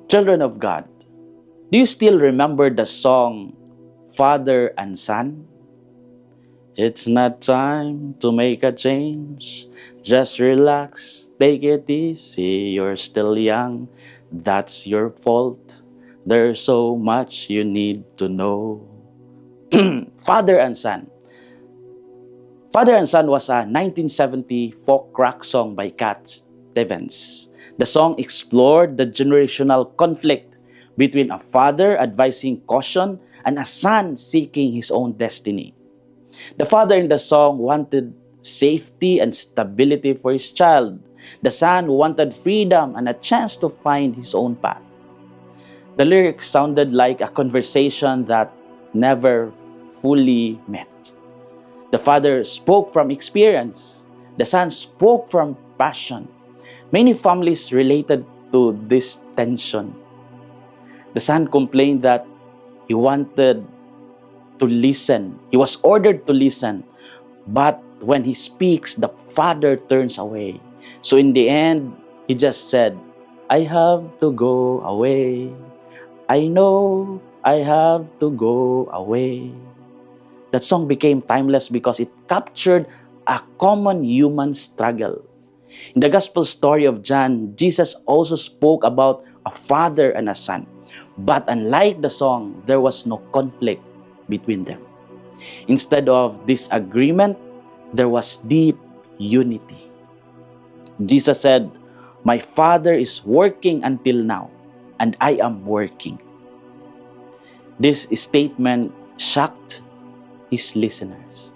Children of God, do you still remember the song Father and Son? It's not time to make a change. Just relax, take it easy. You're still young, that's your fault. There's so much you need to know. Father and Son. Father and Son was a 1970 folk rock song by Cat Stevens. The song explored the generational conflict between a father advising caution and a son seeking his own destiny. The father in the song wanted safety and stability for his child. The son wanted freedom and a chance to find his own path. The lyrics sounded like a conversation that never fully met. The father spoke from experience. The son spoke from passion. Many families related to this tension. The son complained that he wanted to listen. He was ordered to listen. But when he speaks, the father turns away. So in the end, he just said, I have to go away. I know I have to go away. That song became timeless because it captured a common human struggle. In the gospel story of John, Jesus also spoke about a father and a son. But unlike the song, there was no conflict between them. Instead of disagreement, there was deep unity. Jesus said, my Father is working until now, and I am working. This statement shocked his listeners.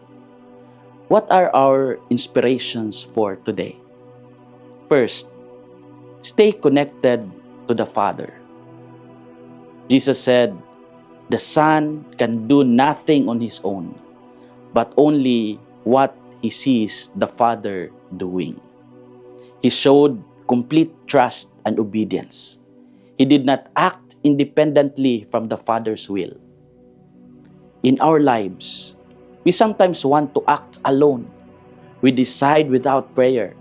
What are our inspirations for today? First, stay connected to the Father. Jesus said, the Son can do nothing on his own, but only what he sees the Father doing. He showed complete trust and obedience. He did not act independently from the Father's will. In our lives, we sometimes want to act alone. We decide without prayer.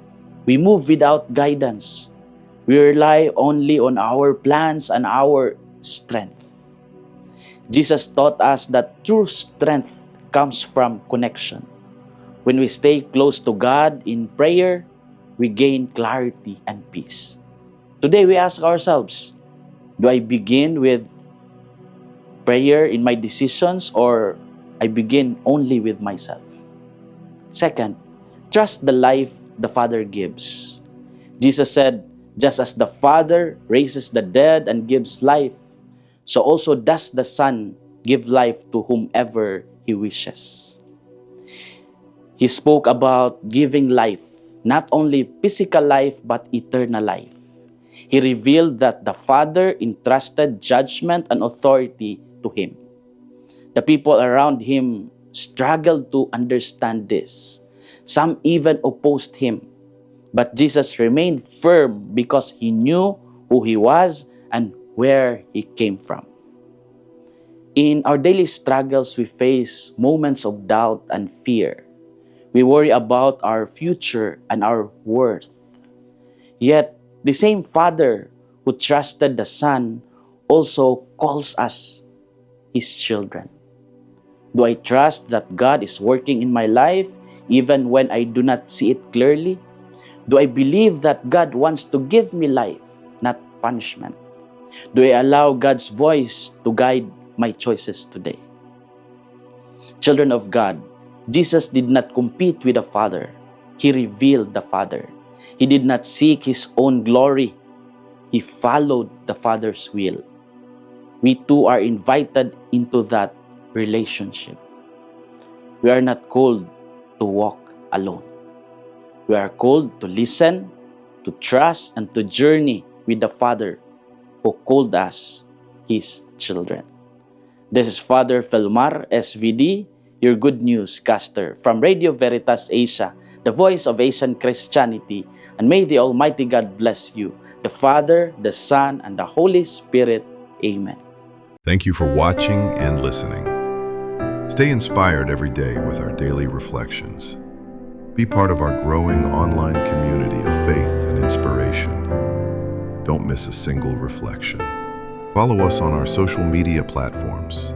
We move without guidance. We rely only on our plans and our strength. Jesus taught us that true strength comes from connection. When we stay close to God in prayer, we gain clarity and peace. Today we ask ourselves, do I begin with prayer in my decisions or I begin only with myself? Second, trust the life the Father gives. Jesus said, just as the Father raises the dead and gives life, so also does the Son give life to whomever He wishes. He spoke about giving life, not only physical life but eternal life. He revealed that the Father entrusted judgment and authority to Him. The people around Him struggled to understand this. Some even opposed Him. But Jesus remained firm because He knew who He was and where He came from. In our daily struggles, we face moments of doubt and fear. We worry about our future and our worth. Yet, the same Father who trusted the Son also calls us His children. Do I trust that God is working in my life even when I do not see it clearly? Do I believe that God wants to give me life, not punishment? Do I allow God's voice to guide my choices today? Children of God, Jesus did not compete with the Father. He revealed the Father. He did not seek His own glory. He followed the Father's will. We too are invited into that relationship. We are not called to walk alone. We are called to listen, to trust, and to journey with the Father who called us His children. This is Father Felmar, SVD, your good news caster from Radio Veritas Asia, the voice of Asian Christianity, and may the Almighty God bless you, the Father, the Son, and the Holy Spirit. Amen. Thank you for watching and listening. Stay inspired every day with our daily reflections. Be part of our growing online community of faith and inspiration. Don't miss a single reflection. Follow us on our social media platforms